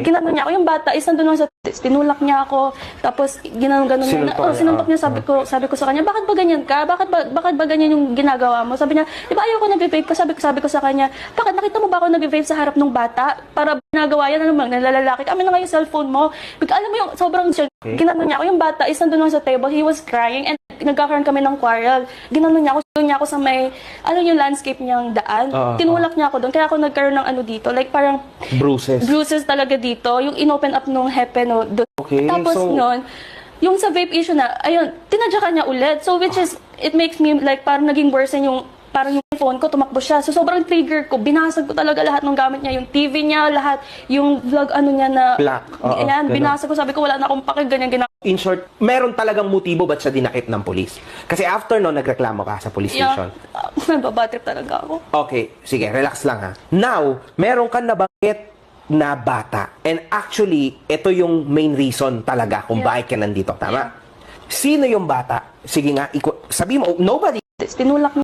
Ginano niya ako, yung bata is nandun lang sa tinulak niya ako, tapos ginanon-ganon niya. Sinuntok niya, sabi ko sa kanya, bakit ba ganyan ka? Bakit ba ganyan yung ginagawa mo? Sabi niya, di ba ayaw ko nag-vape ka? Sabi ko sa kanya, bakit nakita mo ba ako nag-vape sa harap ng bata? Para ginagawa yan, ano mang nalalaki. Kami na nga yung cellphone mo. Alam mo yung sobrang ginano niya ako, yung bata is nandun lang sa table, he was crying and nagkakaroon kami ng quarrel. Ginano niya ako sa may, ano yung landscape niyang daan. Tinulak niya ako doon, kaya ako nagkaroon ng ano dito, like parang bruises talaga dito, yung inopen up nung hepe no doon. Okay, tapos noon, yung sa vape issue na, ayun, tinadyakan niya ulit. So which is, it makes me like parang naging worse yung parang yung phone ko, tumakbo siya. So sobrang trigger ko, binasag ko talaga lahat ng gamit niya, yung TV niya, lahat, yung vlog ano niya na, black. Ayan, binasag ko, sabi ko wala na akong pake, ganyan ginagawa. In short, meron talagang motibo ba't siya dinakip ng polis? Kasi after no, nagreklamo ka sa police station. Nababatrip talaga ako. Okay, sige, relax lang ha. Now, meron ka nabanggit na bata. And actually, ito yung main reason talaga kung bakit ka nandito. Tama? Sino yung bata? Sige nga, sabi mo, nobody. Tinulak niya